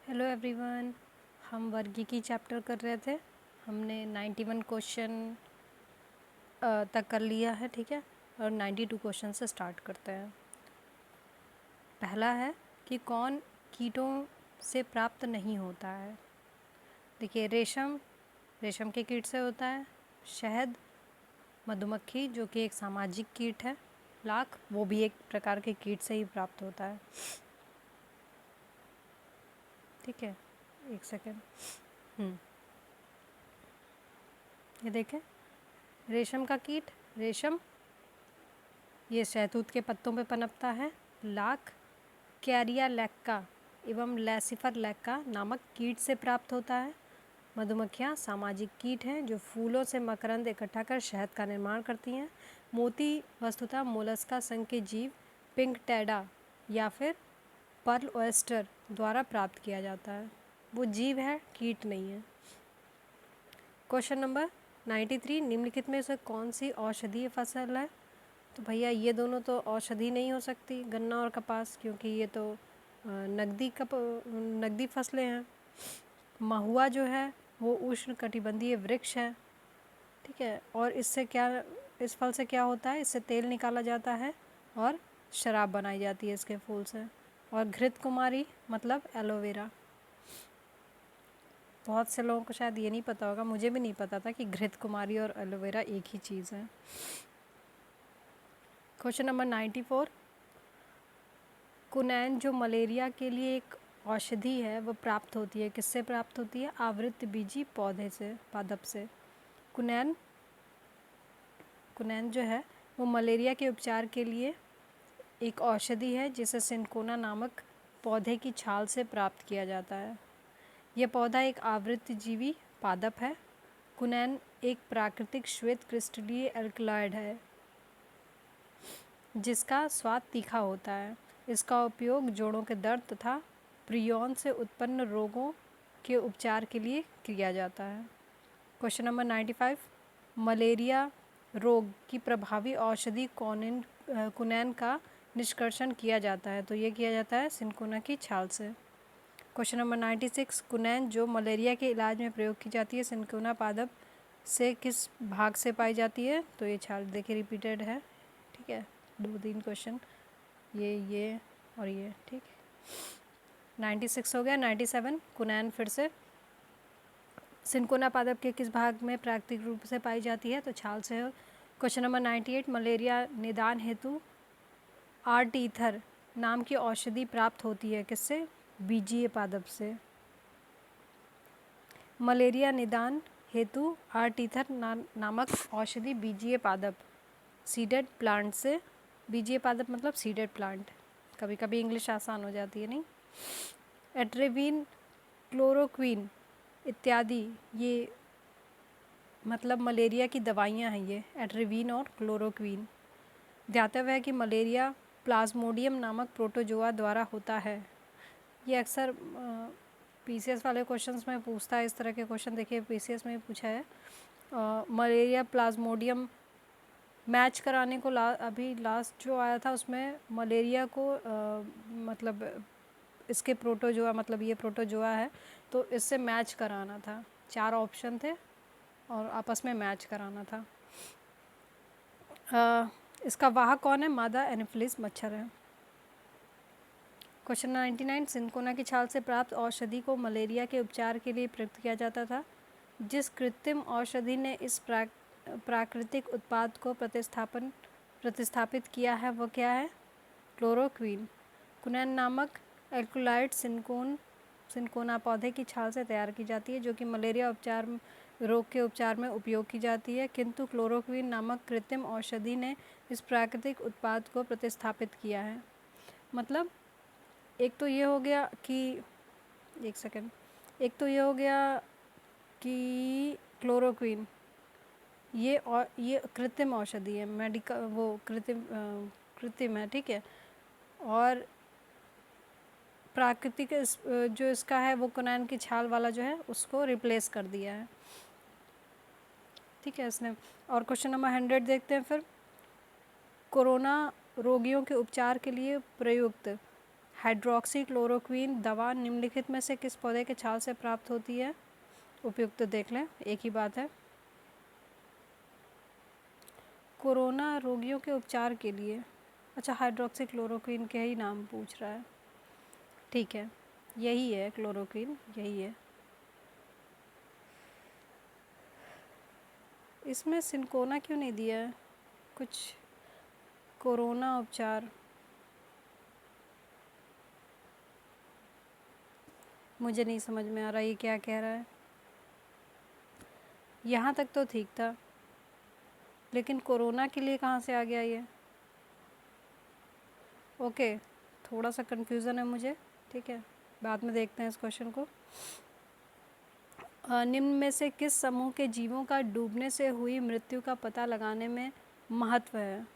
Hello everyone. हम वर्गीकी chapter कर रहे थे। हमने 91 क्वेश्चन तक कर लिया है, ठीक है। और 92 क्वेश्चन से स्टार्ट करते हैं। पहला है कि कौन कीटों से प्राप्त नहीं होता है। देखिए, रेशम रेशम के कीट से होता है। शहद मधुमक्खी जो कि एक सामाजिक कीट है। लाख वो भी एक प्रकार के कीट से ही प्राप्त होता है, ठीक है। एक सेकेंड। ये देखें, रेशम का कीट रेशम ये शहतूत के पत्तों पे पनपता है। लाख कैरिया लैक्का एवं लैसिफर लैक्का नामक कीट से प्राप्त होता है। मधुमक्खियाँ सामाजिक कीट हैं जो फूलों से मकरंद इकट्ठा कर शहद का निर्माण करती हैं। मोती वस्तुतः मोलस्का संघ के जीव पिंक टैडा या फिर पर्ल ऑयस्टर द्वारा प्राप्त किया जाता है। वो जीव है, कीट नहीं है। क्वेश्चन नंबर 93, निम्नलिखित में से कौन सी औषधीय फसल है। तो भैया ये दोनों तो औषधि नहीं हो सकती, गन्ना और कपास, क्योंकि ये तो नकदी फसलें हैं। महुआ जो है वो उष्ण कटिबंधीय वृक्ष है, ठीक है। और इस फल से क्या होता है, इससे तेल निकाला जाता है और शराब बनाई जाती है इसके फूल से। और घृत कुमारी मतलब एलोवेरा। बहुत से लोगों को शायद ये नहीं पता होगा, मुझे भी नहीं पता था कि घृत कुमारी और एलोवेरा एक ही चीज़ है। क्वेश्चन नंबर 94, कुनैन जो मलेरिया के लिए एक औषधि है वो प्राप्त होती है, किससे प्राप्त होती है। आवृत बीजी पौधे से, पादप से। कुनैन कुनैन जो है वो मलेरिया के उपचार के लिए एक औषधि है जिसे सिनकोना नामक पौधे की छाल से प्राप्त किया जाता है। यह पौधा एक आवृतजीवी पादप है। कुनैन एक प्राकृतिक श्वेत क्रिस्टलीय एल्कलॉइड है जिसका स्वाद तीखा होता है। इसका उपयोग जोड़ों के दर्द तथा प्रियॉन से उत्पन्न रोगों के उपचार के लिए किया जाता है। क्वेश्चन नंबर 95, मलेरिया रोग की प्रभावी औषधि कुनैन का निष्कर्षण किया जाता है, तो ये किया जाता है सिनकोना की छाल से। क्वेश्चन नंबर 96, कुनैन जो मलेरिया के इलाज में प्रयोग की जाती है सिनकोना पादप से किस भाग से पाई जाती है। तो ये छाल देखिए रिपीटेड है, ठीक है। 2-3 क्वेश्चन ये और ये, ठीक। 96 हो गया। 97, कुनैन फिर से सिनकोना पादप के किस भाग में प्राकृतिक रूप से पाई जाती है, तो छाल से हो। क्वेश्चन नंबर 98, मलेरिया निदान हेतु आर्टीथर नाम की औषधि प्राप्त होती है, किससे। बीजीय पादप से। मलेरिया निदान हेतु आर्टीथर नामक औषधि बीजीय पादप सीडेड प्लांट से। बीजीय पादप मतलब सीडेड प्लांट, कभी कभी इंग्लिश आसान हो जाती है नहीं। एट्रेविन, क्लोरोक्विन इत्यादि ये मतलब मलेरिया की दवाइयाँ हैं, ये एट्रेविन और क्लोरोक्विन। ध्यातव्य है कि मलेरिया प्लाज्मोडियम नामक प्रोटोजोआ द्वारा होता है। ये अक्सर पीसीएस वाले क्वेश्चंस में पूछता है, इस तरह के क्वेश्चन देखिए पीसीएस में पूछा है। मलेरिया प्लाज्मोडियम मैच कराने को अभी लास्ट जो आया था उसमें मलेरिया को मतलब इसके प्रोटोजोआ मतलब ये प्रोटोजोआ है तो इससे मैच कराना था। 4 ऑप्शन थे और आपस में मैच कराना था। इसका वाहक कौन है, मादा एनोफिलिस मच्छर है। क्वेश्चन 99, सिनकोना की छाल से प्राप्त औषधि को मलेरिया के उपचार के लिए प्रयुक्त किया जाता था। जिस कृत्रिम औषधि ने इस प्राकृतिक उत्पाद को प्रतिस्थापित किया है वह क्या है, क्लोरोक्विन। कुनैन नामक एल्कलॉइड सिनकोना पौधे की छाल से तैयार की जाती है जो कि मलेरिया रोग के उपचार में उपयोग की जाती है, किंतु क्लोरोक्विन नामक कृत्रिम औषधि ने इस प्राकृतिक उत्पाद को प्रतिस्थापित किया है। मतलब एक तो ये हो गया कि क्लोरोक्विन ये कृत्रिम औषधि है, कृत्रिम है, ठीक है। और प्राकृतिक जो इसका है वो कुनैन की छाल वाला जो है उसको रिप्लेस कर दिया है, ठीक है इसने। और क्वेश्चन नंबर 100 देखते हैं फिर। कोरोना रोगियों के उपचार के लिए प्रयुक्त हाइड्रोक्सी क्लोरोक्वीन दवा निम्नलिखित में से किस पौधे के छाल से प्राप्त होती है? उपयुक्त देख लें, एक ही बात है। कोरोना रोगियों के उपचार के लिए, अच्छा हाइड्रोक्सी क्लोरोक्वीन के ही नाम पूछ रहा है, ठीक है, यही है क्लोरोक्वीन, यही है। इसमें सिंकोना क्यों नहीं दिया है? कुछ कोरोना उपचार, मुझे नहीं समझ में आ रहा ये क्या कह रहा है। यहाँ तक तो ठीक था, लेकिन कोरोना के लिए कहाँ से आ गया ये? ओके, थोड़ा सा कन्फ्यूज़न है मुझे, ठीक है, बाद में देखते हैं इस क्वेश्चन को। निम्न में से किस समूह के जीवों का डूबने से हुई मृत्यु का पता लगाने में महत्व है?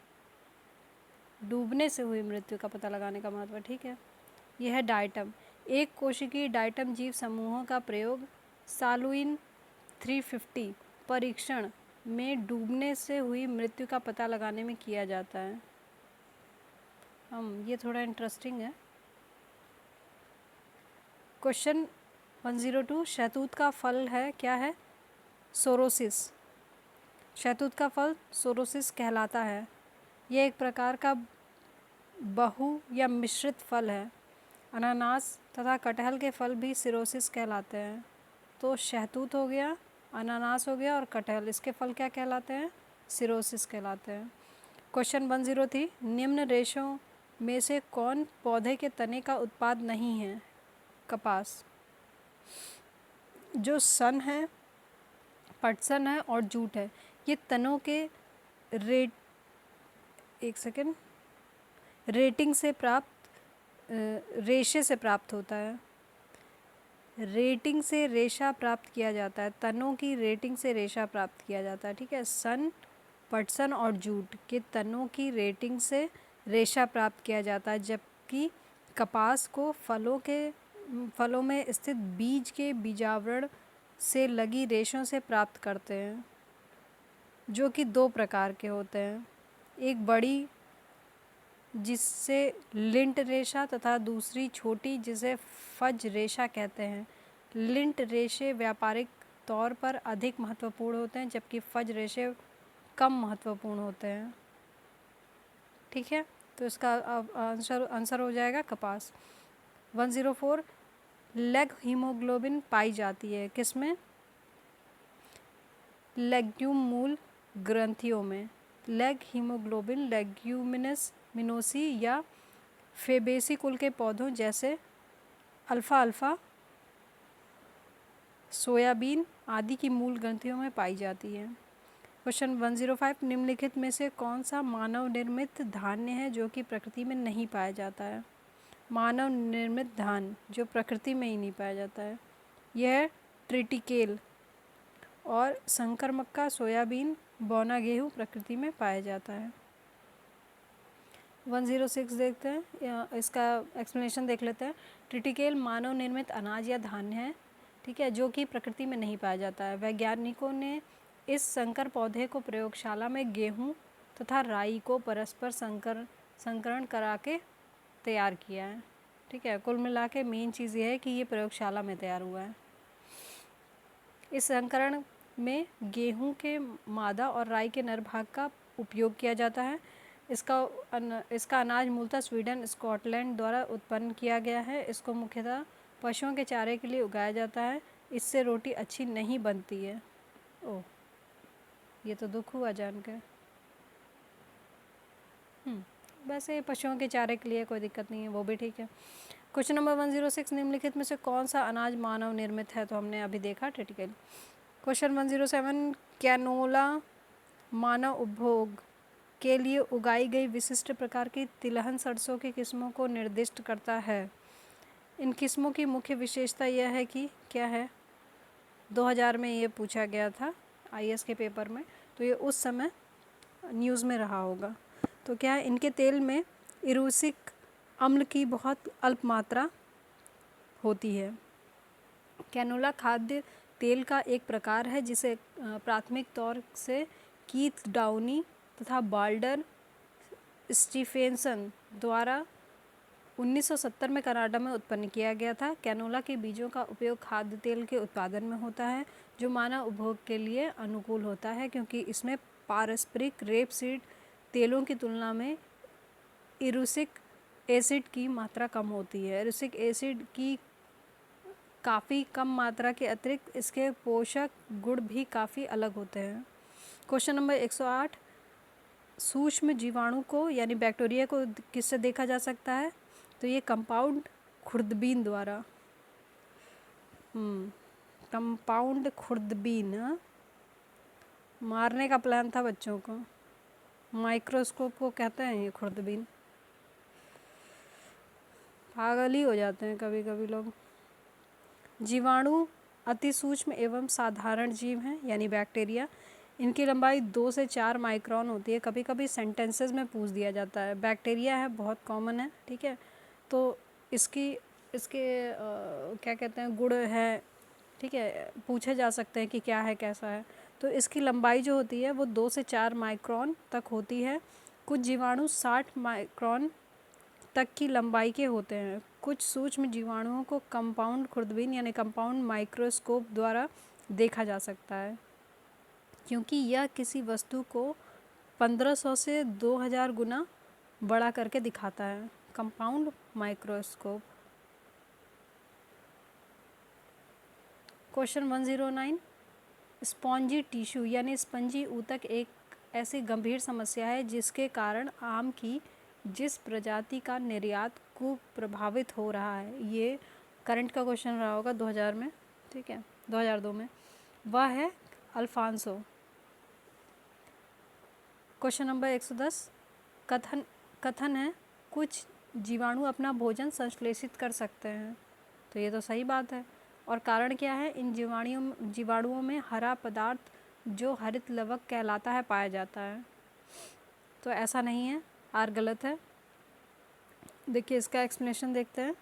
डूबने से हुई मृत्यु का पता लगाने का महत्व, ठीक है, यह है डायटम। एक कोशिकीय डायटम जीव समूहों का प्रयोग सालुइन 350 परीक्षण में डूबने से हुई मृत्यु का पता लगाने में किया जाता है। ये थोड़ा इंटरेस्टिंग है। क्वेश्चन 102, शहतूत का फल है, क्या है? सोरोसिस। शहतूत का फल सोरोसिस कहलाता है। यह एक प्रकार का बहु या मिश्रित फल है। अनानास तथा कटहल के फल भी सिरोसिस कहलाते हैं। तो शहतूत हो गया, अनानास हो गया और कटहल, इसके फल क्या कहलाते हैं? सिरोसिस कहलाते हैं। क्वेश्चन 103, निम्न रेशों में से कौन पौधे के तने का उत्पाद नहीं है? कपास। जो सन है, पटसन है और जूट है, ये तनों के रेटिंग से प्राप्त रेशे से प्राप्त होता है। रेटिंग से रेशा प्राप्त किया जाता है, तनों की रेटिंग से रेशा प्राप्त किया जाता है, ठीक है। सन, पटसन और जूट के तनों की रेटिंग से रेशा प्राप्त किया जाता है, जबकि कपास को फलों में स्थित बीज के बीजावरण से लगी रेशों से प्राप्त करते हैं, जो कि 2 प्रकार के होते हैं। एक बड़ी जिससे लिंट रेशा तथा दूसरी छोटी जिसे फज रेशा कहते हैं। लिंट रेशे व्यापारिक तौर पर अधिक महत्वपूर्ण होते हैं, जबकि फज रेशे कम महत्वपूर्ण होते हैं, ठीक है। तो इसका आंसर हो जाएगा कपास। 104, लेग हीमोग्लोबिन पाई जाती है किसमें? लेग्यूम मूल ग्रंथियों में। लेग हीमोग्लोबिन लेग्यूमिनस मिनोसी या फेबेसी कुल के पौधों जैसे अल्फा सोयाबीन आदि की मूल ग्रंथियों में पाई जाती है। क्वेश्चन 105, निम्नलिखित में से कौन सा मानव निर्मित धान्य है जो कि प्रकृति में नहीं पाया जाता है? मानव निर्मित धान्य जो प्रकृति में ही नहीं पाया जाता है, यह ट्रिटिकेल और संकर मक्का, सोयाबीन, बौना गेहूँ प्रकृति में पाया जाता है। 106 देखते हैं, इसका एक्सप्लेनेशन देख लेते हैं। ट्रिटिकेल मानव निर्मित अनाज या धान्य है, ठीक है, जो कि प्रकृति में नहीं पाया जाता है। वैज्ञानिकों ने इस संकर पौधे को प्रयोगशाला में गेहूँ तथा राई को परस्पर संकरण करा के तैयार किया है, ठीक है। कुल मिला के मेन चीज़ ये है कि ये प्रयोगशाला में तैयार हुआ है। इस संकरण में गेहूं के मादा और राई के नर भाग का उपयोग किया जाता है। इसका अनाज मूलतः स्वीडन, स्कॉटलैंड द्वारा उत्पन्न किया गया है। इसको मुख्यतः पशुओं के चारे के लिए उगाया जाता है। इससे रोटी अच्छी नहीं बनती है। ओह, ये तो दुख हुआ जानकर। वैसे पशुओं के चारे के लिए कोई दिक्कत नहीं है, वो भी ठीक है। क्वेश्चन नंबर 106, निम्नलिखित में से कौन सा अनाज मानव निर्मित है? तो हमने अभी देखा ट्रिटिकेल। क्वेश्चन 107, कैनोला मानव उपभोग के लिए उगाई गई विशिष्ट प्रकार की तिलहन सरसों की किस्मों को निर्दिष्ट करता है। इन किस्मों की मुख्य विशेषता यह है कि क्या है? 2000 में ये पूछा गया था IAS के पेपर में, तो ये उस समय न्यूज़ में रहा होगा। तो क्या है, इनके तेल में इरूसिक अम्ल की बहुत अल्प मात्रा होती है। कैनोला खाद्य तेल का एक प्रकार है जिसे प्राथमिक तौर से कीथ डाउनी तथा बाल्डर स्टीफेंसन द्वारा 1970 में कनाडा में उत्पन्न किया गया था। कैनोला के बीजों का उपयोग खाद्य तेल के उत्पादन में होता है, जो मानव उपभोग के लिए अनुकूल होता है क्योंकि इसमें पारस्परिक रेपसीड तेलों की तुलना में इरुसिक एसिड की मात्रा कम होती है। इरुसिक एसिड की काफ़ी कम मात्रा के अतिरिक्त इसके पोषक गुण भी काफ़ी अलग होते हैं। क्वेश्चन नंबर 108, सूक्ष्म जीवाणु को यानी बैक्टीरिया को किससे देखा जा सकता है? तो ये कंपाउंड खुर्दबीन द्वारा। कंपाउंड खुर्दबीन, मारने का प्लान था बच्चों को। माइक्रोस्कोप को कहते हैं ये खुर्दबीन। पागल ही हो जाते हैं कभी कभी लोग। जीवाणु अति सूक्ष्म एवं साधारण जीव हैं यानी बैक्टीरिया। इनकी लंबाई 2 से 4 माइक्रोन होती है। कभी कभी सेंटेंसेस में पूछ दिया जाता है। बैक्टीरिया है, बहुत कॉमन है, ठीक है। तो इसके क्या कहते हैं, गुण है, ठीक है, पूछे जा सकते हैं कि क्या है, कैसा है। तो इसकी लंबाई जो होती है वो 2 से 4 माइक्रोन तक होती है। कुछ जीवाणु 60 माइक्रोन तक की लंबाई के होते हैं। कुछ सूक्ष्म जीवाणुओं को कंपाउंड खुर्दबीन यानी कंपाउंड माइक्रोस्कोप द्वारा देखा जा सकता है क्योंकि यह किसी वस्तु को 1500 से 2000 गुना बड़ा करके दिखाता है। Compound microscope. Question 109, spongy tissue यानी स्पंजी ऊतक एक ऐसी गंभीर समस्या है जिसके कारण आम की जिस प्रजाति का निर्यात को प्रभावित हो रहा है, ये करंट का क्वेश्चन रहा होगा 2000 में, ठीक है, 2002 में, वह है अल्फांसो। क्वेश्चन नंबर 110, कथन है कुछ जीवाणु अपना भोजन संश्लेषित कर सकते हैं। तो ये तो सही बात है। और कारण क्या है? इन जीवाणुओं में हरा पदार्थ जो हरित लवक कहलाता है पाया जाता है। तो ऐसा नहीं है, आर गलत है। देखिए इसका एक्सप्लेनेशन देखते हैं।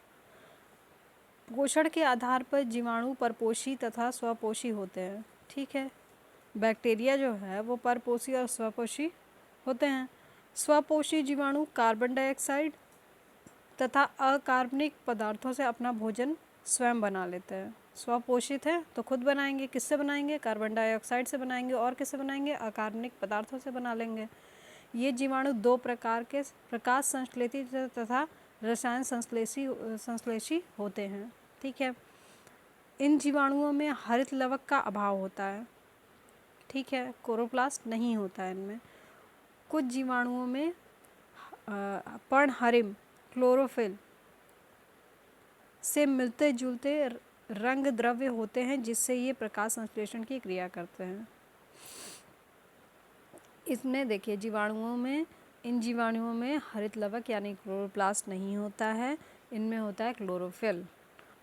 पोषण के आधार पर जीवाणु परपोषी तथा स्वपोषी होते हैं, ठीक है। बैक्टीरिया जो है वो परपोषी और स्वपोषी होते हैं। स्वपोषी जीवाणु कार्बन डाइऑक्साइड तथा अकार्बनिक पदार्थों से अपना भोजन स्वयं बना लेते हैं। स्वपोषित है तो खुद बनाएंगे। किससे बनाएंगे? कार्बन डाइऑक्साइड से बनाएंगे। और किससे बनाएंगे? अकार्बनिक पदार्थों से बना लेंगे। ये जीवाणु 2 प्रकार के प्रकाश संश्लेषी तथा रसायन संश्लेषी होते हैं, ठीक है। इन जीवाणुओं में हरित लवक का अभाव होता है, ठीक है, क्लोरोप्लास्ट नहीं होता है इनमें। कुछ जीवाणुओं में पर्णहरिम क्लोरोफिल से मिलते जुलते रंग द्रव्य होते हैं जिससे ये प्रकाश संश्लेषण की क्रिया करते हैं। इसमें देखिए इन जीवाणुओं में हरित लवक यानी क्लोरोप्लास्ट नहीं होता है, इनमें होता है क्लोरोफिल,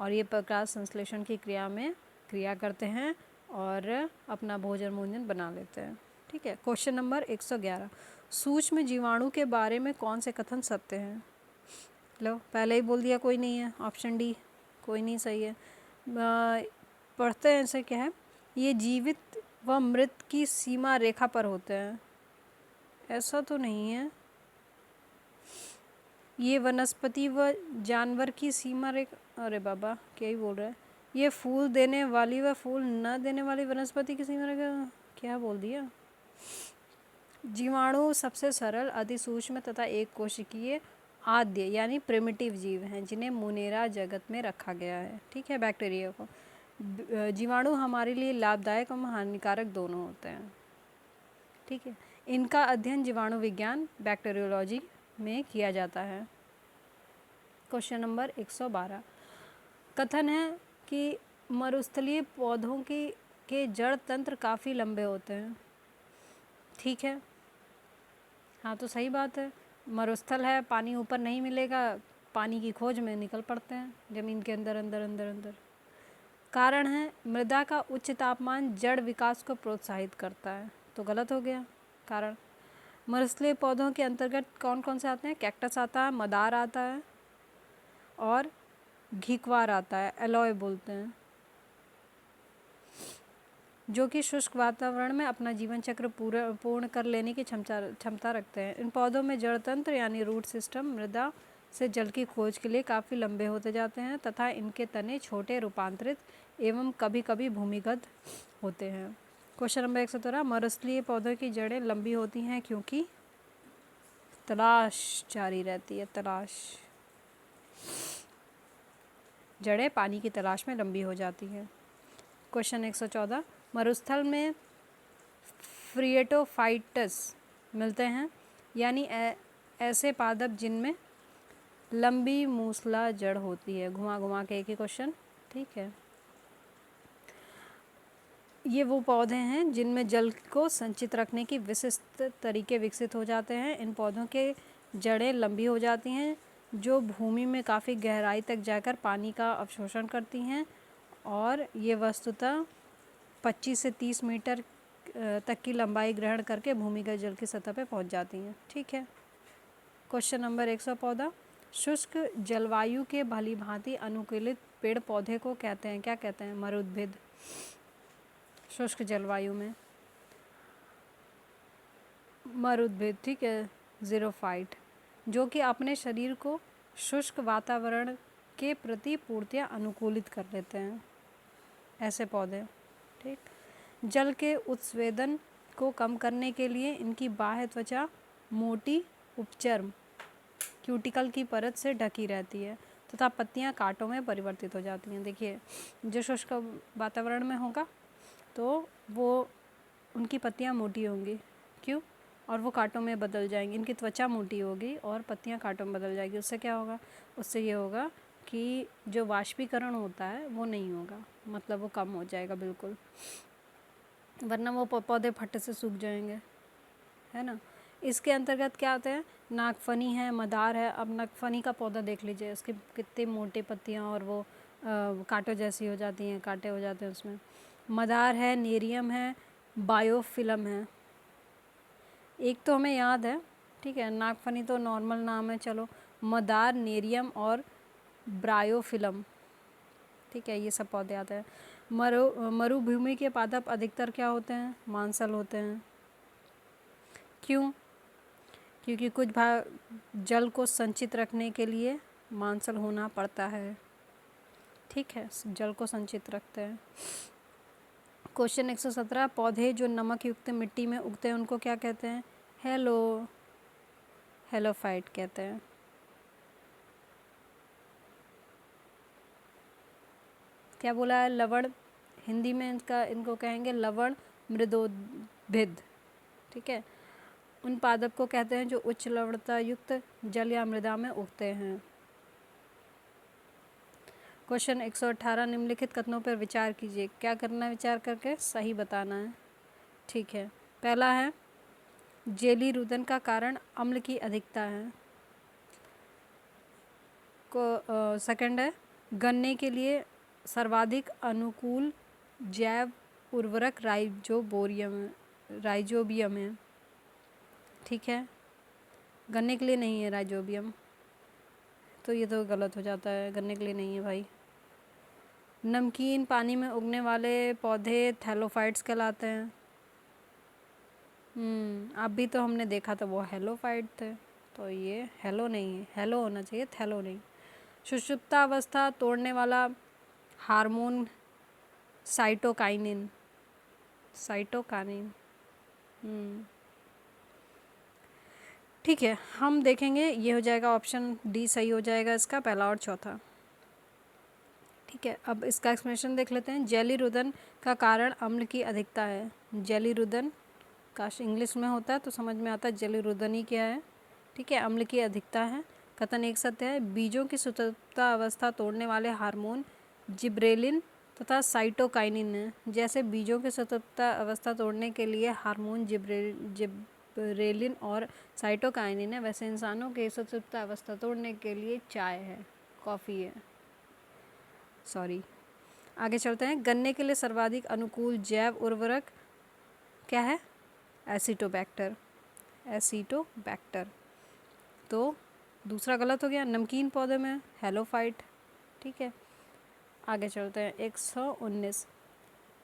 और ये प्रकाश संश्लेषण की क्रिया करते हैं और अपना भोजन बना लेते हैं, ठीक है। क्वेश्चन नंबर 111, सूक्ष्म जीवाणु के बारे में कौन से कथन सत्य हैं? लो पहले ही बोल दिया कोई नहीं है, ऑप्शन डी कोई नहीं सही है। पढ़ते हैं इसे, क्या है, ये जीवित व मृत की सीमा रेखा पर होते हैं। ऐसा तो नहीं है। ये वनस्पति व जानवर की सीमा रेखा, अरे बाबा क्या ही बोल रहा है। ये फूल देने वाली व फूल न देने वाली वनस्पति की सीमा रेखा, क्या बोल दिया। जीवाणु सबसे सरल, अति सूक्ष्म तथा एक कोशिकीय आद्य यानी प्रिमिटिव जीव हैं जिन्हें मुनेरा जगत में रखा गया है, ठीक है। बैक्टीरिया को जीवाणु हमारे लिए लाभदायक और हानिकारक दोनों होते हैं, ठीक है। इनका अध्ययन जीवाणु विज्ञान बैक्टीरियोलॉजी में किया जाता है। क्वेश्चन नंबर 112, कथन है कि मरुस्थलीय पौधों के जड़ तंत्र काफ़ी लंबे होते हैं, ठीक है। हाँ तो सही बात है, मरुस्थल है, पानी ऊपर नहीं मिलेगा, पानी की खोज में निकल पड़ते हैं ज़मीन के अंदर अंदर अंदर अंदर। कारण है मृदा का उच्च तापमान जड़ विकास को प्रोत्साहित करता है, तो गलत हो गया कारण। मरुस्थलीय पौधों के अंतर्गत कौन कौन से आते हैं? कैक्टस आता है, मदार आता है और घिक्वार आता है, एलोय बोलते हैं, जो कि शुष्क वातावरण में अपना जीवन चक्र पूर्ण कर लेने की क्षमता रखते हैं। इन पौधों में जड़ तंत्र यानी रूट सिस्टम, मृदा से जल की खोज के लिए काफ़ी लंबे होते जाते हैं तथा इनके तने छोटे, रूपांतरित एवं कभी कभी भूमिगत होते हैं। क्वेश्चन नंबर 113, मरुस्थलीय पौधों की जड़ें लंबी होती हैं क्योंकि तलाश जारी रहती है। तलाश, जड़ें पानी की तलाश में लंबी हो जाती हैं। क्वेश्चन 114, मरुस्थल में फ्रिएटोफाइटस मिलते हैं, यानी ऐसे पादप जिनमें लंबी मूसला जड़ होती है। घुमा घुमा के एक ही क्वेश्चन, ठीक है। ये वो पौधे हैं जिनमें जल को संचित रखने की विशिष्ट तरीके विकसित हो जाते हैं। इन पौधों के जड़ें लंबी हो जाती हैं जो भूमि में काफ़ी गहराई तक जाकर पानी का अवशोषण करती हैं और ये वस्तुतः 25 से 30 मीटर तक की लंबाई ग्रहण करके भूमिगत जल की सतह पर पहुंच जाती हैं, ठीक है। क्वेश्चन नंबर 114, शुष्क जलवायु के भली भांति अनुकूलित पेड़ पौधे को कहते हैं, क्या कहते हैं? मरुद्भिद। शुष्क जलवायु में मरुद्भिद, ठीक है, ज़ीरोफाइट, जो कि अपने शरीर को शुष्क वातावरण के प्रति पूर्णतया अनुकूलित कर लेते हैं, ऐसे पौधे, ठीक। जल के उत्स्वेदन को कम करने के लिए इनकी बाह्य त्वचा मोटी उपचर्म क्यूटिकल की परत से ढकी रहती है तथा पत्तियां कांटों में परिवर्तित हो जाती हैं। देखिए, जो शुष्क वातावरण में होगा तो वो उनकी पत्तियां मोटी होंगी, क्यों? और वो कांटों में बदल जाएंगी। इनकी त्वचा मोटी होगी और पत्तियां कांटों में बदल जाएगी। उससे क्या होगा? उससे ये होगा कि जो वाष्पीकरण होता है वो नहीं होगा, मतलब वो कम हो जाएगा बिल्कुल, वरना वो पौधे फट से सूख जाएंगे, है ना। इसके अंतर्गत क्या होते हैं? नागफनी है, मदार है। अब नागफनी का पौधा देख लीजिए, उसके कितने मोटे पत्तियां और वो कांटों जैसी हो जाती हैं, कांटे हो जाते हैं उसमें। मदार है, नेरियम है, बायोफिलम है। एक तो हमें याद है, ठीक है, नागफनी तो नॉर्मल नाम है, चलो। मदार, नेरियम और ब्रायोफिलम, ठीक है, ये सब पौधे आते हैं। मरुभूमि के पादप अधिकतर क्या होते हैं? मांसल होते हैं। क्यों? क्योंकि कुछ भाग जल को संचित रखने के लिए मांसल होना पड़ता है, ठीक है, जल को संचित रखते हैं। क्वेश्चन 117, पौधे जो नमक युक्त मिट्टी में उगते हैं उनको क्या कहते हैं? हेलोफाइट कहते हैं। क्या बोला है? लवण, हिंदी में इनको कहेंगे लवण मृदोद्भिद, ठीक है। उन पादप को कहते हैं जो उच्च लवणता युक्त जल या मृदा में उगते हैं। क्वेश्चन 118, निम्नलिखित कथनों पर विचार कीजिए। क्या करना है? विचार करके सही बताना है, ठीक है। पहला है, जेली रुदन का कारण अम्ल की अधिकता है। सेकंड है, गन्ने के लिए सर्वाधिक अनुकूल जैव उर्वरक राइजोबियम है, ठीक है। गन्ने के लिए नहीं है राइजोबियम, तो ये तो गलत हो जाता है, गन्ने के लिए नहीं है भाई। नमकीन पानी में उगने वाले पौधे थैलोफाइट्स कहलाते हैं। अभी तो हमने देखा था वो हेलोफाइट थे, तो ये हेलो नहीं है, हेलो होना चाहिए, थैलो नहीं। सुषुप्तावस्था तोड़ने वाला हार्मोन साइटोकाइनिन, ठीक है। हम देखेंगे, ये हो जाएगा ऑप्शन डी सही हो जाएगा इसका, पहला और चौथा, ठीक है। अब इसका एक्सप्लेनेशन देख लेते हैं। जेली रुदन का कारण अम्ल की अधिकता है। जेली रुदन का इंग्लिश में होता है तो समझ में आता है जेली रुदन ही क्या है, ठीक है, अम्ल की अधिकता है। कथन एक सत्य है, बीजों की सुप्ता अवस्था तोड़ने वाले हार्मोन जिब्रेलिन तथा साइटोकाइनिन है। जैसे बीजों की सुप्ता अवस्था तोड़ने के लिए हार्मोन जिब्रेलिन और साइटोकाइनिन है, वैसे इंसानों के सुप्ता अवस्था तोड़ने के लिए चाय है, कॉफ़ी है, सॉरी। आगे चलते हैं। गन्ने के लिए सर्वाधिक अनुकूल जैव उर्वरक क्या है? एसिटोबैक्टर, तो दूसरा गलत हो गया। नमकीन पौधे में हेलोफाइट, ठीक है। आगे चलते हैं। 119,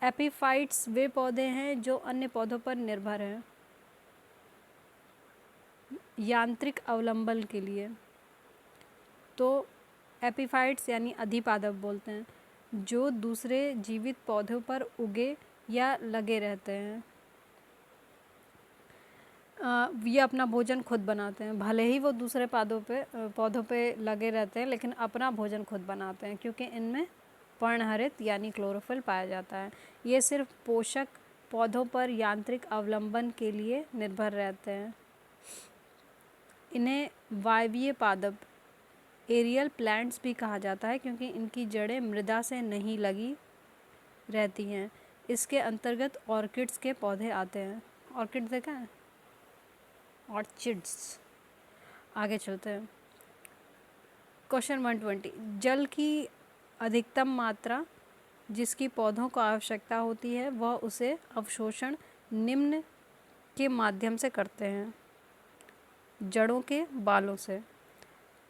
एपीफाइट्स वे पौधे हैं जो अन्य पौधों पर निर्भर हैं यांत्रिक अवलंबन के लिए। तो एपिफाइट्स यानी अधिपादप बोलते हैं, जो दूसरे जीवित पौधों पर उगे या लगे रहते हैं। ये अपना भोजन खुद बनाते हैं, भले ही वो दूसरे पौधों पे लगे रहते हैं, लेकिन अपना भोजन खुद बनाते हैं, क्योंकि इनमें पर्णहरित यानी क्लोरोफिल पाया जाता है। ये सिर्फ पोषक पौधों पर यांत्रिक अवलंबन के लिए निर्भर रहते हैं। इन्हें वायवीय पादप एरियल प्लांट्स भी कहा जाता है, क्योंकि इनकी जड़ें मृदा से नहीं लगी रहती हैं। इसके अंतर्गत ऑर्किड्स के पौधे आते हैं। ऑर्किड देखा है? ऑर्चिड्स। आगे चलते हैं। क्वेश्चन 120, जल की अधिकतम मात्रा जिसकी पौधों को आवश्यकता होती है, वह उसे अवशोषण निम्न के माध्यम से करते हैं। जड़ों के बालों से।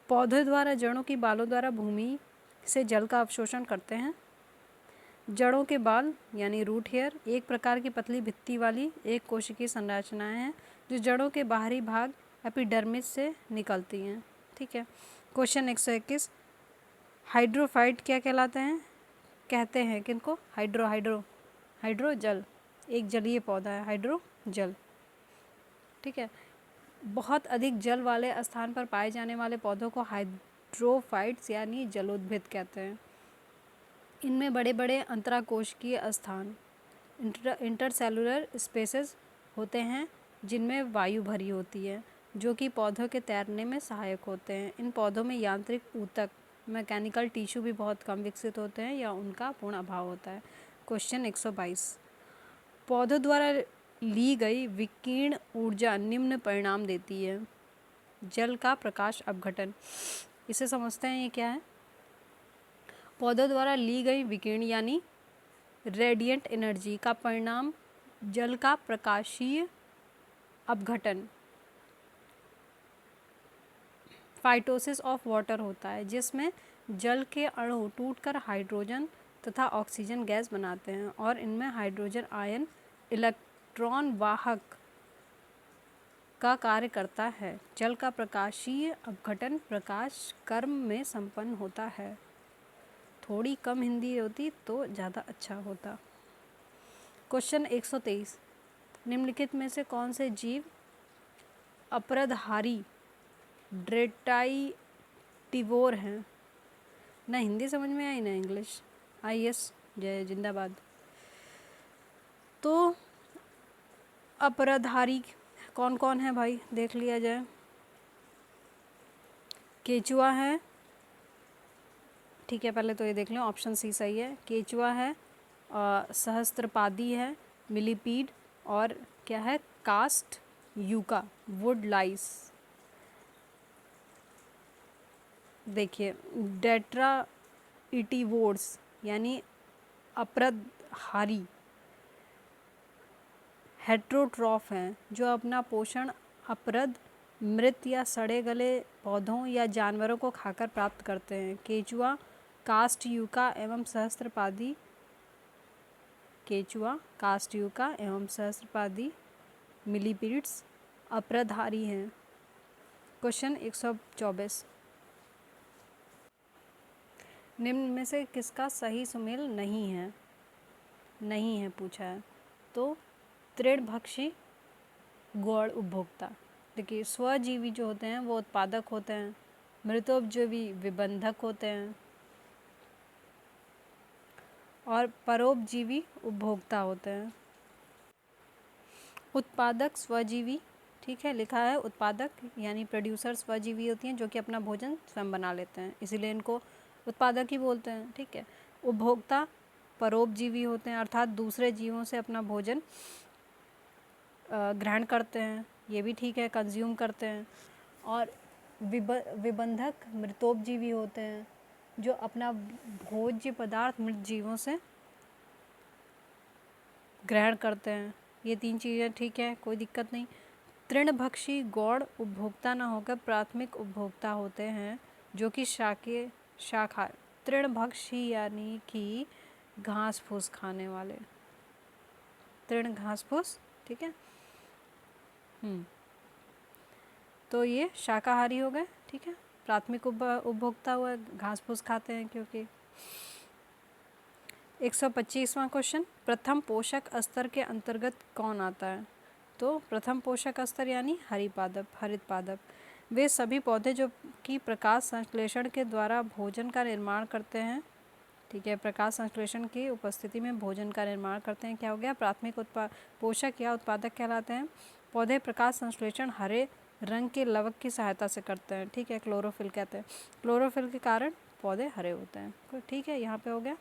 पौधे द्वारा जड़ों की बालों द्वारा भूमि से जल का अवशोषण करते हैं। जड़ों के बाल यानी रूट हेयर एक प्रकार की पतली भित्ति वाली एक कोशिकीय संरचनाएं हैं, जो जड़ों के बाहरी भाग एपिडर्मिस से निकलती हैं। ठीक है। क्वेश्चन 121, हाइड्रोफाइट क्या कहलाते हैं? कहते हैं किनको? हाइड्रो जल, एक जलीय पौधा है हाइड्रो जल। ठीक है। बहुत अधिक जल वाले स्थान पर पाए जाने वाले पौधों को हाइड्रोफाइट्स यानी जलोद्भिद कहते हैं। इनमें बड़े बड़े अंतराकोशिकीय स्थान इंटरसेलुलर स्पेसेस होते हैं, जिनमें वायु भरी होती है, जो कि पौधों के तैरने में सहायक होते हैं। इन पौधों में यांत्रिक ऊतक मैकेनिकल टिश्यू भी बहुत कम विकसित होते हैं या उनका पूर्ण अभाव होता है। क्वेश्चन 122, पौधों द्वारा ली गई विकीर्ण ऊर्जा निम्न परिणाम देती है। जल का प्रकाश अपघटन, इसे समझते हैं ये क्या है? पौधों द्वारा ली गई विकिरण यानी रेडिएंट एनर्जी का परिणाम जल का प्रकाशीय अपघटन फाइटोसिस ऑफ वाटर होता है, जिसमें जल के अणु टूटकर हाइड्रोजन तथा ऑक्सीजन गैस बनाते हैं और इनमें हाइड्रोजन आयन इलेक्ट्रॉन वाहक का कार्य करता है। जल का प्रकाशीय अपघटन प्रकाश कर्म में संपन्न होता है। थोड़ी कम हिंदी होती तो ज़्यादा अच्छा होता। क्वेश्चन 123, निम्नलिखित में से कौन से जीव अपरदहारी ड्रेटाइटिवोर हैं? ना हिंदी समझ में आई ना इंग्लिश। IS जय जिंदाबाद। तो अपरदहारी कौन कौन है भाई, देख लिया जाए। केचुआ है, ठीक है, पहले तो ये देख लें, ऑप्शन सी सही है। केचुआ है, सहस्त्रपादी है, मिलीपीड, और क्या है? कास्ट यूका, वुड लाइस। देखिए डेट्राइटिवोर्स यानी अपरदहारी हेट्रोट्रॉफ हैं, जो अपना पोषण अपरद, मृत या सड़े गले पौधों या जानवरों को खाकर प्राप्त करते हैं। केचुआ, कास्ट यूका एवं सहस्त्रपादी, केचुआ, कास्ट यूका एवं सहस्त्रपादी मिलीपीड्स अपरदहारी हैं। क्वेश्चन 124, निम्न में से किसका सही सुमेल नहीं है पूछा है। तो तृणभक्षी गौड़ उपभोक्ता। देखिए स्वजीवी जो होते हैं वो उत्पादक होते हैं, मृतोपजीवी विबंधक होते हैं, और परोपजीवी उपभोक्ता होते हैं। उत्पादक स्वजीवी, ठीक है, लिखा है उत्पादक यानी प्रोड्यूसर स्वजीवी होती हैं, जो कि अपना भोजन स्वयं बना लेते हैं, इसीलिए इनको उत्पादक ही बोलते हैं। ठीक है। उपभोक्ता परोपजीवी होते हैं, अर्थात दूसरे जीवों से अपना भोजन ग्रहण करते हैं, ये भी ठीक है, कंज्यूम करते हैं। और विबंधक मृतोपजीवी होते हैं, जो अपना भोज्य पदार्थ मृत जीवों से ग्रहण करते हैं। ये तीन चीज़ें ठीक है, कोई दिक्कत नहीं। तृणभक्षी गौड़ उपभोक्ता न होकर प्राथमिक उपभोक्ता होते हैं, जो कि शाखा तृणभक्षी यानी कि घास फूस खाने वाले, तृण घास फूस, ठीक है। तो ये शाकाहारी हो गए, ठीक है। प्राथमिक उपभोक्ता हुआ, घास फूस खाते हैं क्योंकि। 125वां क्वेश्चन, प्रथम पोषक स्तर के अंतर्गत कौन आता है? तो प्रथम पोषक स्तर यानी हरित पादप वे सभी पौधे जो कि प्रकाश संश्लेषण के द्वारा भोजन का निर्माण करते हैं। ठीक है, प्रकाश संश्लेषण की उपस्थिति में भोजन का निर्माण करते हैं। क्या हो गया? प्राथमिक पोषक या उत्पादक कहलाते हैं। पौधे प्रकाश संश्लेषण हरे रंग के लवक की सहायता से करते हैं। ठीक है, क्लोरोफिल कहते हैं। क्लोरोफिल के कारण पौधे हरे होते हैं। ठीक है, यहाँ पे हो गया।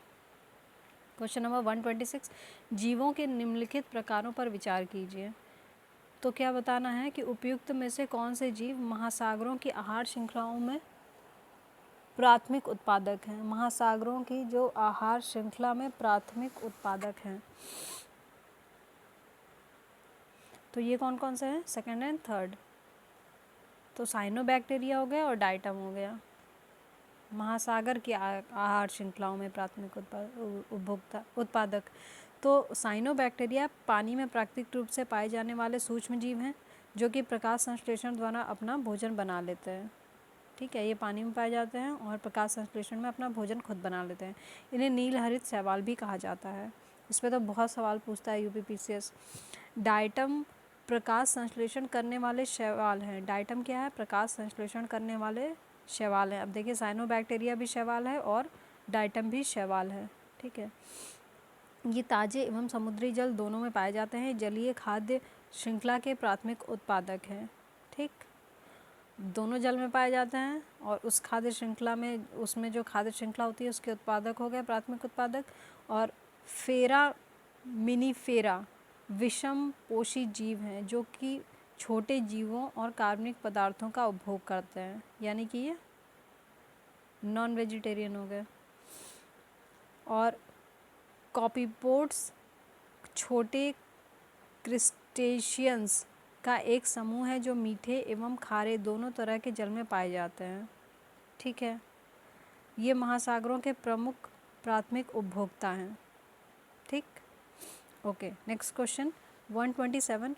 क्वेश्चन नंबर 126, जीवों के निम्नलिखित प्रकारों पर विचार कीजिए। तो क्या बताना है कि उपयुक्त में से कौन से जीव महासागरों की आहार श्रृंखलाओं में प्राथमिक उत्पादक हैं? महासागरों की जो आहार श्रृंखला में प्राथमिक उत्पादक हैं, तो ये कौन कौन से हैं? Second and third. तो साइनोबैक्टीरिया हो गया और डाइटम हो गया। महासागर की आहार श्रृंखलाओं में प्राथमिक उत्पादक। तो साइनोबैक्टीरिया पानी में प्राकृतिक रूप से पाए जाने वाले सूक्ष्म जीव हैं जो कि प्रकाश संश्लेषण द्वारा अपना भोजन बना लेते हैं। ठीक है, ये पानी में पाए जाते हैं और प्रकाश संश्लेषण में अपना भोजन खुद बना लेते हैं। इन्हें नील हरित शैवाल भी कहा जाता है। इस पर तो बहुत सवाल पूछता है यूपीपीसीएस। डाइटम प्रकाश संश्लेषण करने वाले शैवाल हैं। डाइटम क्या है? प्रकाश संश्लेषण करने वाले शैवाल हैं। अब देखिए, साइनोबैक्टीरिया भी शैवाल है और डाइटम भी शैवाल है। ठीक है, ये ताजे एवं समुद्री जल दोनों में पाए जाते हैं। जलीय खाद्य श्रृंखला के प्राथमिक उत्पादक हैं। ठीक, दोनों जल में पाए जाते हैं और उस खाद्य श्रृंखला में, उसमें जो खाद्य श्रृंखला होती है उसके उत्पादक हो गए प्राथमिक उत्पादक। और फोरामिनीफेरा विषम पोषी जीव हैं जो कि छोटे जीवों और कार्बनिक पदार्थों का उपभोग करते हैं, यानी कि ये नॉन वेजिटेरियन हो गए। और कॉपीपोड्स छोटे क्रिस्टेशियंस का एक समूह है जो मीठे एवं खारे दोनों तरह के जल में पाए जाते हैं। ठीक है, ये महासागरों के प्रमुख प्राथमिक उपभोक्ता हैं। ठीक, ओके। नेक्स्ट क्वेश्चन 127,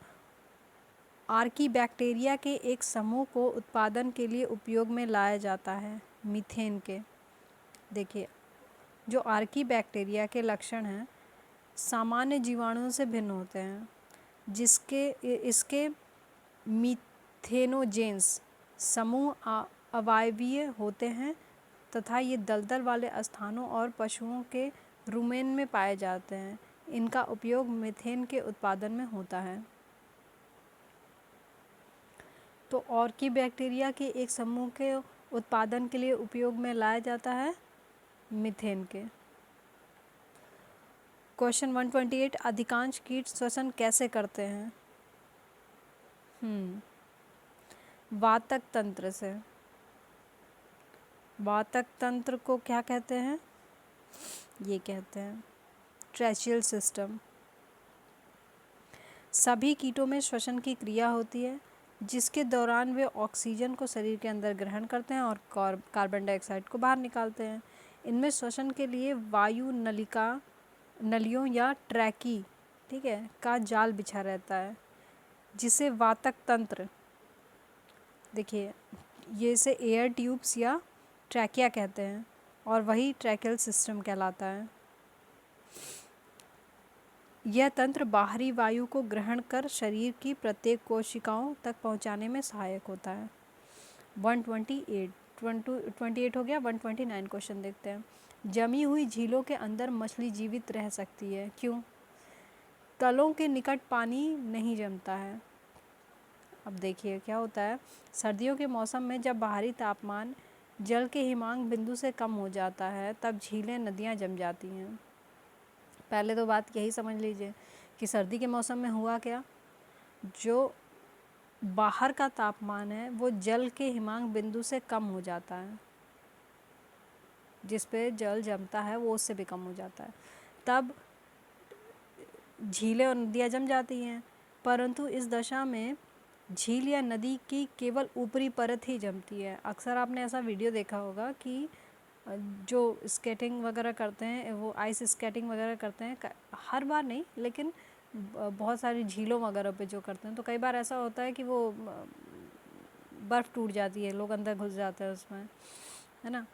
आर्कीबैक्टीरिया के एक समूह को उत्पादन के लिए उपयोग में लाया जाता है, मीथेन के। देखिए, जो आर्कीबैक्टीरिया के लक्षण हैं सामान्य जीवाणुओं से भिन्न होते हैं, इसके मीथेनोजेंस समूह अवायवीय होते हैं तथा ये दलदल वाले स्थानों और पशुओं के रुमेन में पाए जाते हैं। इनका उपयोग मीथेन के उत्पादन में होता है। तो आर्कीबैक्टीरिया के एक समूह के उत्पादन के लिए उपयोग में लाया जाता है मीथेन के। क्वेश्चन 128, अधिकांश कीट श्वसन कैसे करते हैं? वातक तंत्र से। वातक तंत्र को क्या कहते हैं? ये कहते हैं ट्रैचियल सिस्टम। सभी कीटों में श्वसन की क्रिया होती है जिसके दौरान वे ऑक्सीजन को शरीर के अंदर ग्रहण करते हैं और कार्बन डाइऑक्साइड को बाहर निकालते हैं। इनमें श्वसन के लिए वायु नलियों या ट्रैकी, ठीक है, का जाल बिछा रहता है जिसे वातक तंत्र, देखिए ये इसे एयर ट्यूब्स या ट्रैकिया कहते हैं और वही ट्रैकियल सिस्टम कहलाता है। यह तंत्र बाहरी वायु को ग्रहण कर शरीर की प्रत्येक कोशिकाओं तक पहुंचाने में सहायक होता है। 128 हो गया। 129 क्वेश्चन देखते हैं। जमी हुई झीलों के अंदर मछली जीवित रह सकती है, क्यों? तलों के निकट पानी नहीं जमता है। अब देखिए क्या होता है, सर्दियों के मौसम में जब बाहरी तापमान जल के हिमांक बिंदु से कम हो जाता है तब झीलें नदियाँ जम जाती हैं। पहले तो बात यही समझ लीजिए कि सर्दी के मौसम में हुआ क्या, जो बाहर का तापमान है वो जल के हिमांक बिंदु से कम हो जाता है, जिस पे जल जमता है वो उससे भी कम हो जाता है, तब झीलें और नदियाँ जम जाती हैं। परंतु इस दशा में झील या नदी की केवल ऊपरी परत ही जमती है। अक्सर आपने ऐसा वीडियो देखा होगा कि जो स्केटिंग वगैरह करते हैं, वो आइस स्केटिंग वगैरह करते हैं, हर बार नहीं लेकिन बहुत सारी झीलों वगैरह पे जो करते हैं, तो कई बार ऐसा होता है कि वो बर्फ़ टूट जाती है, लोग अंदर घुस जाते हैं उसमें, है ना।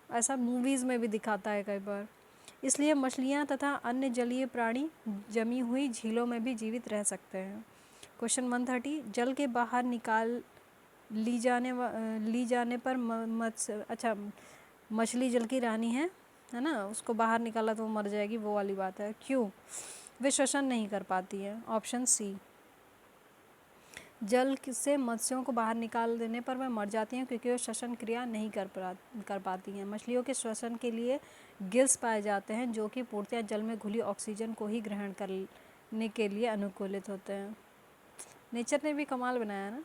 ऐसा मूवीज़ में भी दिखाता है कई बार। इसलिए मछलियाँ तथा अन्य जलीय प्राणी जमी हुई झीलों में भी जीवित रह सकते हैं। क्वेश्चन 130, जल के बाहर निकाल ली जाने पर अच्छा, मछली जल की रानी है ना, उसको बाहर निकाला तो वो मर जाएगी, वो वाली बात है। क्यों? वे श्वसन नहीं कर पाती है। ऑप्शन सी, जल से मत्स्यों को बाहर निकाल देने पर वह मर जाती हैं क्योंकि वो श्वसन क्रिया नहीं कर पाती हैं। मछलियों के श्वसन के लिए गिल्स पाए जाते हैं जो कि पूर्णतः जल में घुली ऑक्सीजन को ही ग्रहण करने के लिए अनुकूलित होते हैं। नेचर ने भी कमाल बनाया ना।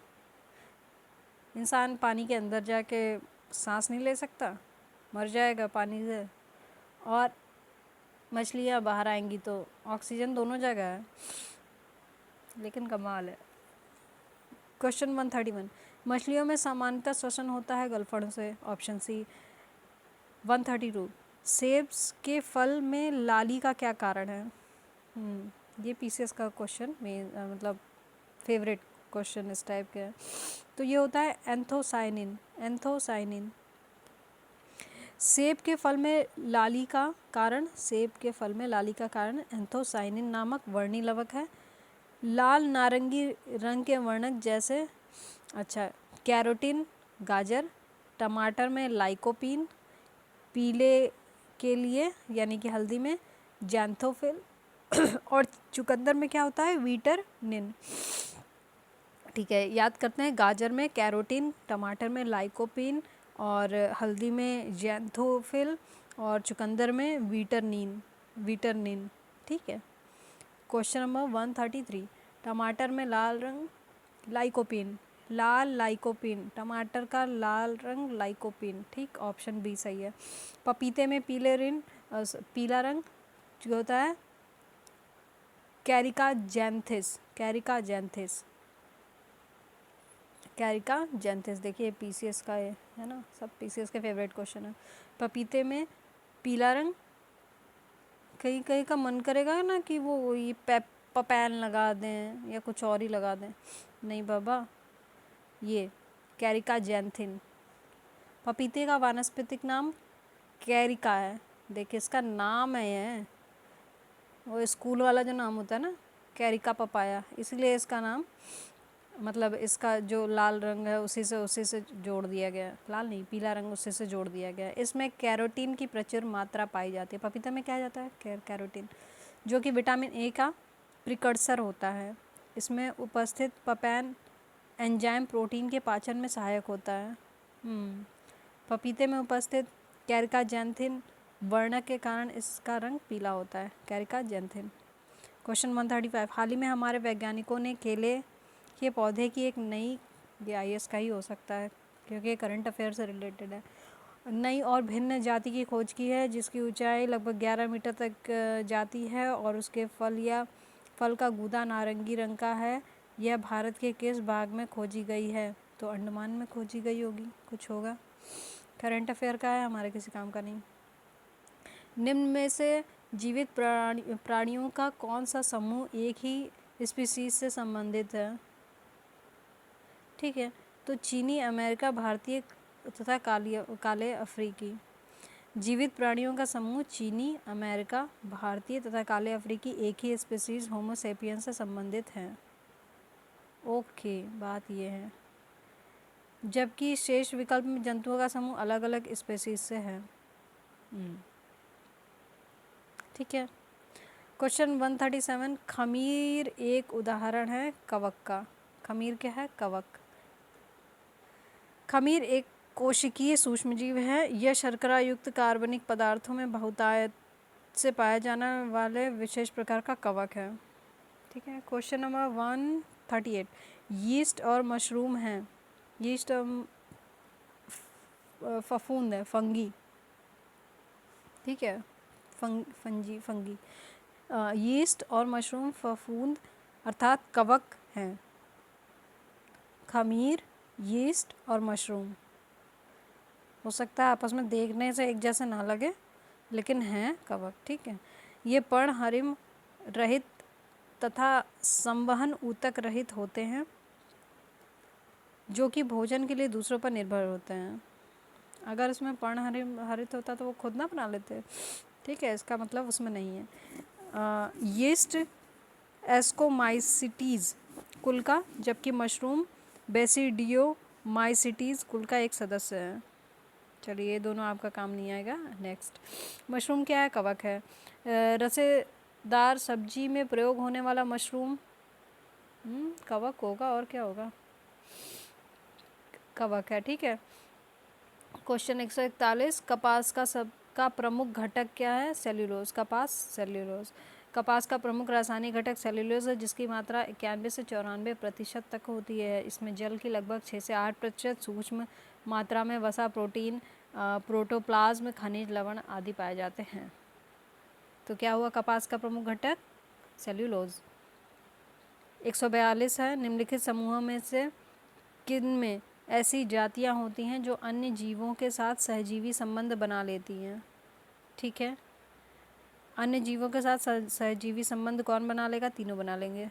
इंसान पानी के अंदर जाके सांस नहीं ले सकता, मर जाएगा पानी से, और मछलियाँ बाहर आएंगी तो ऑक्सीजन दोनों जगह है, लेकिन कमाल है। क्वेश्चन 131, मछलियों में सामान्यतः श्वसन होता है गलफड़ से। Option C. 132, सेब के फल में लाली का क्या कारण है? ये पीसीएस का क्वेश्चन में मतलब फेवरेट क्वेश्चन इस टाइप के है। तो ये होता है एंथोसाइनिन। सेब के फल में लाली का कारण एंथोसाइनिन नामक वर्णी लवक है। लाल नारंगी रंग के वर्णक जैसे कैरोटीन गाजर, टमाटर में लाइकोपीन, पीले के लिए यानी कि हल्दी में जैंथोफिल और चुकंदर में क्या होता है? विटामिन। ठीक है, याद करते हैं, गाजर में कैरोटीन, टमाटर में लाइकोपीन और हल्दी में जैंथोफिल और चुकंदर में विटामिन। ठीक है। क्वेश्चन नंबर 133, टमाटर में लाल लाइकोपीन, टमाटर का लाल रंग लाइकोपीन। ठीक, ऑप्शन बी सही है। पपीते में पीला रंग जो होता है कैरिका जैंथिस। देखिए पीसीएस का है ना, सब पीसीएस के फेवरेट क्वेश्चन है। पपीते में पीला रंग, कहीं का मन करेगा ना कि वो ये पपैन लगा दें या कुछ और ही लगा दें, नहीं बाबा, ये कैरिका जैंथिन। पपीते का वानस्पतिक नाम कैरिका है। देखिए इसका नाम है ये, वो स्कूल वाला जो नाम होता है ना, कैरिका पपाया, इसलिए इसका नाम मतलब इसका जो लाल रंग है उसी से जोड़ दिया गया, लाल नहीं पीला रंग उसी से जोड़ दिया गया। इसमें कैरोटीन की प्रचुर मात्रा पाई जाती है। पपीता में क्या जाता है? कैरोटीन, जो कि विटामिन ए का प्रिकर्सर होता है। इसमें उपस्थित पपैन एंजाइम प्रोटीन के पाचन में सहायक होता है। पपीते में उपस्थित कैरिका जैंथिन वर्णक के कारण इसका रंग पीला होता है, कैरिका जैंथिन। क्वेश्चन 135, हाल ही में हमारे वैज्ञानिकों ने केले के पौधे की एक नई, ये आईएएस का ही हो सकता है क्योंकि ये करंट अफेयर से रिलेटेड है, नई और भिन्न जाति की खोज की है जिसकी ऊंचाई लगभग 11 मीटर तक जाती है और उसके फल का गूदा नारंगी रंग का है। यह भारत के किस भाग में खोजी गई है? तो अंडमान में खोजी गई होगी, कुछ होगा, करंट अफेयर का है, हमारे किसी काम का नहीं। निम्न में से जीवित प्राणियों का कौन सा समूह एक ही स्पीसीज से संबंधित है? ठीक है, तो चीनी, अमेरिका, भारतीय तथा काले अफ्रीकी। जीवित प्राणियों का समूह चीनी, अमेरिका, भारतीय तथा काले अफ्रीकी एक ही स्पीसीज होमो सेपियंस से संबंधित हैं। ओके, बात ये है, जबकि शेष विकल्प में जंतुओं का समूह अलग अलग स्पीसीज से है। ठीक है। क्वेश्चन 137, खमीर एक उदाहरण है कवक का। खमीर क्या है? कवक। खमीर एक कोशिकीय सूक्ष्मजीव है। यह शर्करा युक्त कार्बनिक पदार्थों में बहुतायत से पाया जाने वाले विशेष प्रकार का कवक है। ठीक है। क्वेश्चन नंबर 138, यीस्ट और मशरूम हैं। यीस्ट फफूंद है, फंगी। ठीक है, फंगी। यीस्ट और मशरूम फफूंद अर्थात कवक हैं। खमीर, यीस्ट और मशरूम हो सकता है आपस में देखने से एक जैसे ना लगे, लेकिन हैं कवक। ठीक है, ये पर्णहरिम रहित तथा संवहन ऊतक रहित होते हैं। जो कि भोजन के लिए दूसरों पर निर्भर होते हैं। अगर उसमें पर्णहरित होता तो वो खुद ना बना लेते, ठीक है, इसका मतलब उसमें नहीं है। यीस्ट एस्कोमाइसिटीज़ कुल का, जबकि मशरूम बेसिडियोमाइसिटीज़ कुल का एक सदस्य है। चलिए ये दोनों आपका काम नहीं आएगा। नेक्स्ट, मशरूम क्या है? कवक है। रसेदार सब्जी में प्रयोग होने वाला मशरूम कवक होगा, और क्या होगा? कवक है, ठीक है। क्वेश्चन 141, कपास का प्रमुख घटक क्या है? सेल्यूलोज। कपास सेल्यूलोज। कपास का प्रमुख रासायनिक घटक सेल्यूलोज है, जिसकी मात्रा 91 से 94% तक होती है। इसमें जल की लगभग 6 से 8% सूक्ष्म मात्रा में वसा, प्रोटीन, प्रोटोप्लाज्म, खनिज, लवण आदि पाए जाते हैं। तो क्या हुआ कपास का प्रमुख घटक? सेल्यूलोज। 142 है, निम्नलिखित समूहों में से किन में ऐसी जातियां होती हैं जो अन्य जीवों के साथ सहजीवी संबंध बना लेती हैं? ठीक है, अन्य जीवों के साथ सहजीवी संबंध कौन बना लेगा? तीनों बना लेंगे।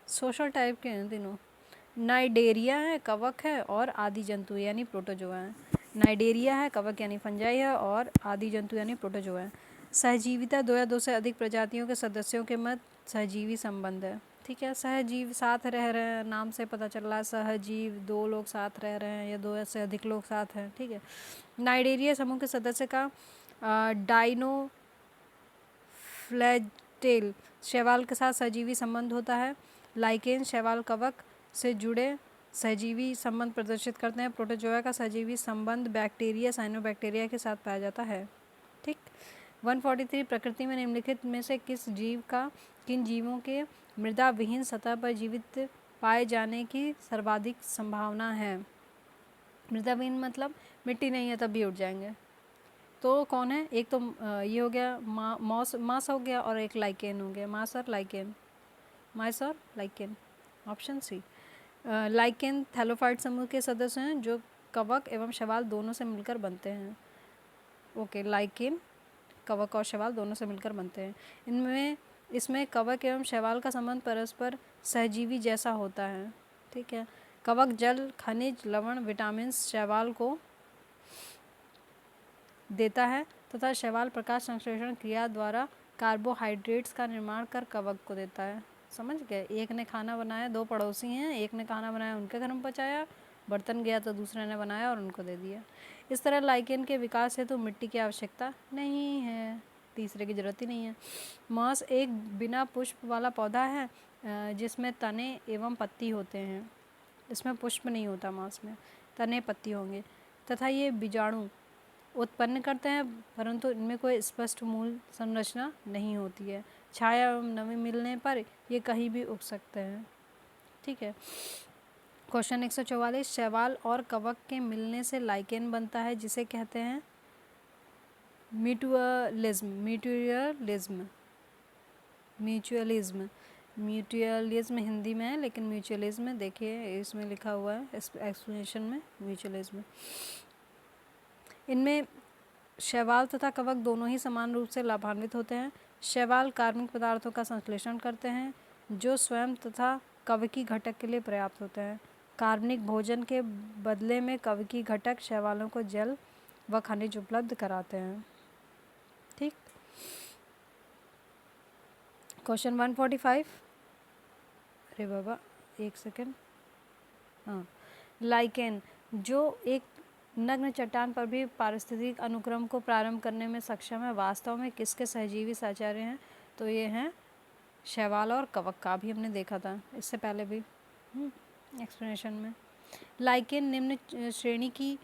सोशल टाइप के हैं तीनों। नाइडेरिया है, कवक है, और आदि जंतु यानी प्रोटोजोआ है। नाइडेरिया है, कवक यानी फंजाई है, और आदि जंतु यानी प्रोटोजोआ है। सहजीविता दो या दो से अधिक प्रजातियों के सदस्यों के मध्य सहजीवी संबंध है। ठीक है, सहजीव साथ रह रहे हैं, नाम से पता चल रहा है सहजीव, दो लोग साथ रह रहे हैं या दो से अधिक लोग साथ हैं। ठीक है, नाइडेरिया समूह के सदस्य का डाइनोफ्लैटेल शैवाल के साथ सहजीवी संबंध होता है। लाइकेन शैवाल कवक से जुड़े सहजीवी संबंध प्रदर्शित करते हैं। प्रोटोजोआ का सहजीवी संबंध बैक्टीरिया, साइनोबैक्टीरिया के साथ पाया जाता है। ठीक। 143, प्रकृति में निम्नलिखित में से किन जीवों के मृदा विहीन सतह पर जीवित पाए जाने की सर्वाधिक संभावना है? मृदा विहीन मतलब मिट्टी नहीं है तब भी उड़ जाएंगे। तो कौन है? एक तो ये हो गया मास हो गया, और एक लाइकेन हो गया। मास और लाइकेन, माइस और lichen, option C. Lichen thallophyte समूह के सदस्य हैं जो कवक एवं शैवाल दोनों से मिलकर बनते हैं। ओके, लाइकेन कवक और शैवाल दोनों से मिलकर बनते हैं। इसमें कवक एवं शैवाल का संबंध परस्पर सहजीवी जैसा होता है। ठीक है, कवक जल, खनिज, लवण, विटामिन शैवाल को देता है तथा शैवाल प्रकाश संश्लेषण क्रिया द्वारा कार्बोहाइड्रेट्स का निर्माण कर कवक को देता है। समझ गए? एक ने खाना बनाया, दो पड़ोसी हैं, एक ने खाना बनाया उनके घर में पहुँचाया, बर्तन गया तो दूसरे ने बनाया और उनको दे दिया। इस तरह लाइकेन के विकास हेतु मिट्टी की आवश्यकता नहीं है, तीसरे की जरूरत ही नहीं है। मॉस एक बिना पुष्प वाला पौधा है जिसमें तने एवं पत्ती होते हैं। इसमें पुष्प नहीं होता, मॉस में तने पत्ती होंगे तथा ये बीजाणु उत्पन्न करते हैं, परंतु इनमें कोई स्पष्ट मूल संरचना नहीं होती है। छाया एवं नमी मिलने पर ये कहीं भी उग सकते हैं। ठीक है, क्वेश्चन 144, शैवाल और कवक के मिलने से लाइकेन बनता है जिसे कहते हैं म्यूचुअलिज्म हिंदी में है, लेकिन म्यूचुअलिज्म देखिए इसमें लिखा हुआ है एक्सप्लेनेशन में, म्यूचुअलिज्म। इनमें शैवाल तथा कवक दोनों ही समान रूप से लाभान्वित होते हैं। शैवाल कार्बनिक पदार्थों का संश्लेषण करते हैं जो स्वयं तथा कवकी घटक के लिए पर्याप्त होते हैं। कार्बनिक भोजन के बदले में कवकी घटक शैवालों को जल व खनिज उपलब्ध कराते हैं। ठीक। क्वेश्चन 145, अरे बाबा एक सेकेंड, हाँ, लाइकेन जो एक नग्न चट्टान पर भी पारिस्थितिक अनुक्रम को प्रारंभ करने में सक्षम है, वास्तव में किसके सहजीवी साचार्य हैं? तो ये हैं शैवाल और कवक का, भी हमने देखा था इससे पहले भी एक्सप्लेनेशन में। लाइकेन निम्न श्रेणी की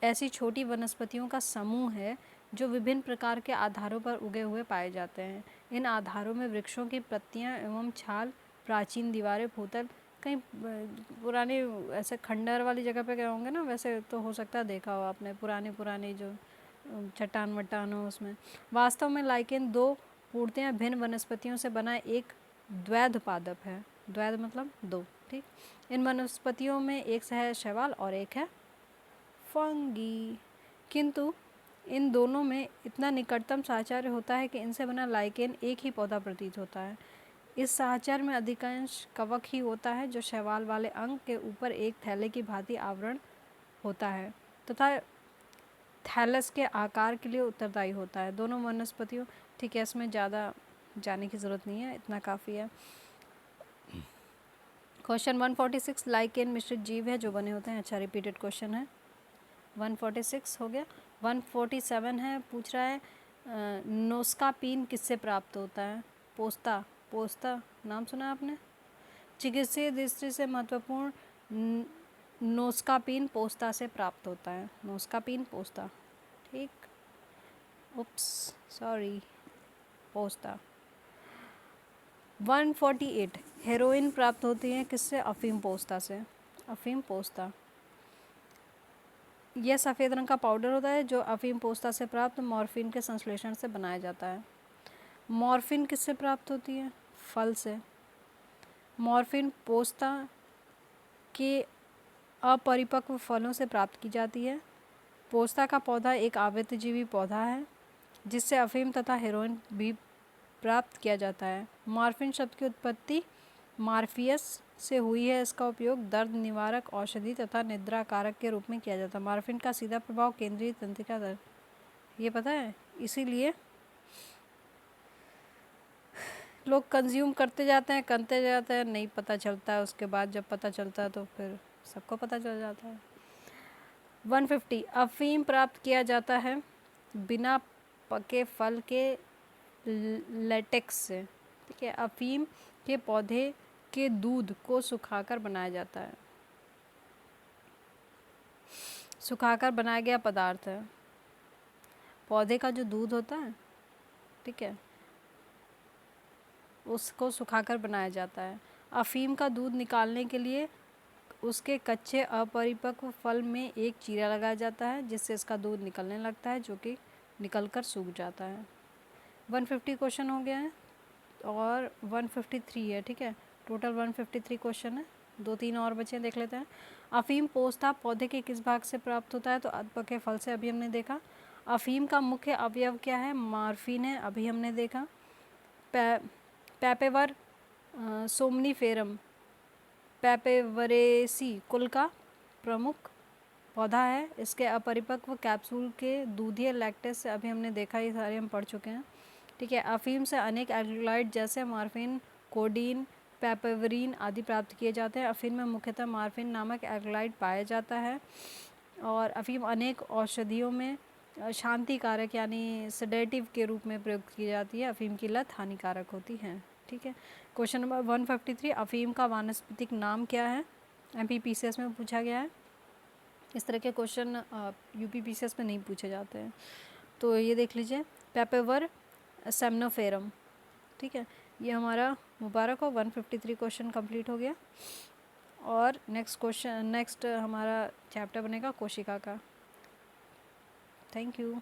ऐसी छोटी वनस्पतियों का समूह है जो विभिन्न प्रकार के आधारों पर उगे हुए पाए जाते हैं। इन आधारों में वृक्षों की पत्तियां एवं छाल, प्राचीन दीवारें, भूतल, कहीं पुराने ऐसे खंडहर वाली जगह पे गए होंगे ना, वैसे तो हो सकता है देखा हो आपने, पुरानी जो चट्टान वट्टान हो उसमें। वास्तव में लाइकेन दो पूर्णतया भिन्न वनस्पतियों से बना एक द्वैध पादप है। द्वैध मतलब दो। ठीक, इन वनस्पतियों में एक है शैवाल और एक है फंगी, किंतु इन दोनों में इतना निकटतम साचार्य होता है कि इनसे बना लाइकेन एक ही पौधा प्रतीत होता है। इस साहचर में अधिकांश कवक ही होता है जो शैवाल वाले अंग के ऊपर एक थैले की भांति आवरण होता है तथा थैलस के आकार के लिए उत्तरदायी होता है। दोनों वनस्पतियों, ठीक है, इसमें ज़्यादा जाने की ज़रूरत नहीं है, इतना काफ़ी है। क्वेश्चन 146 लाइकेन मिश्रित जीव है जो बने होते हैं। अच्छा, रिपीटेड क्वेश्चन है। 146 हो गया। 147 है, पूछ रहा है नोस्कापीन किससे प्राप्त होता है? पोस्ता, पोस्ता नाम सुना आपने? चिकित्सीय दृष्टि से महत्वपूर्ण नोस्कापीन पोस्ता से प्राप्त होता है। नोस्कापीन पोस्ता, ठीक, उप्स सॉरी, पोस्ता। 148 हेरोइन प्राप्त होती है किससे? अफीम पोस्ता से। अफीम पोस्ता यह सफ़ेद रंग का पाउडर होता है जो अफीम पोस्ता से प्राप्त मॉर्फिन के संश्लेषण से बनाया जाता है। मॉर्फिन किससे प्राप्त होती है? फल से। मॉर्फिन पोस्ता के अपरिपक्व फलों से प्राप्त की जाती है। पोस्ता का पौधा एक आवृतजीवी पौधा है जिससे अफीम तथा हेरोइन भी प्राप्त किया जाता है। मॉर्फिन शब्द की उत्पत्ति मार्फियस से हुई है। इसका उपयोग दर्द निवारक औषधि तथा निद्रा कारक के रूप में किया जाता है। मॉर्फिन का सीधा प्रभाव केंद्रीय तंत्रिका दर्द, ये पता है, इसीलिए लोग कंज्यूम करते जाते हैं, नहीं पता चलता है, उसके बाद जब पता चलता है तो फिर सबको पता चल जाता है। 150 अफीम प्राप्त किया जाता है बिना पके फल के लेटेक्स से, ठीक है। अफीम के पौधे के दूध को सुखाकर बनाया जाता है। सुखाकर बनाया गया पदार्थ है। पौधे का जो दूध होता है, ठीक है, उसको सुखाकर बनाया जाता है। अफीम का दूध निकालने के लिए उसके कच्चे अपरिपक्व फल में एक चीरा लगाया जाता है जिससे इसका दूध निकलने लगता है जो कि निकलकर सूख जाता है। 150 क्वेश्चन हो गया है और 153 है, ठीक है। टोटल 153 क्वेश्चन है, 2-3 और बचे, देख लेते हैं। अफीम पोस्ता पौधे के किस भाग से प्राप्त होता है? तो अधपके फल से, अभी हमने देखा। अफीम का मुख्य अवयव क्या है? मॉर्फिन है, अभी हमने देखा। पैपेवर सोमनीफेरम पैपेवरेसी कुल का प्रमुख पौधा है। इसके अपरिपक्व कैप्सूल के दूधिय लैक्टेस से, अभी हमने देखा, ये सारे हम पढ़ चुके हैं, ठीक है। अफीम से अनेक एल्कलॉइड जैसे मॉर्फिन, कोडीन, पैपेवरीन आदि प्राप्त किए जाते हैं। अफीम में मुख्यतः मॉर्फिन नामक एल्कलॉइड पाया जाता है और अफीम अनेक औषधियों में शांति कारक यानी सेडेटिव के रूप में प्रयुक्त की जाती है। अफीम की लत हानिकारक होती है, ठीक है। क्वेश्चन नंबर 153 अफीम का वानस्पतिक नाम क्या है? MPPCS में पूछा गया है। इस तरह के क्वेश्चन UPPCS में नहीं पूछे जाते हैं, तो ये देख लीजिए, पैपेवर सेमनोफेरम, ठीक है। ये हमारा मुबारक हो, 153 क्वेश्चन कंप्लीट हो गया। और नेक्स्ट हमारा चैप्टर बनेगा कोशिका का। Thank you.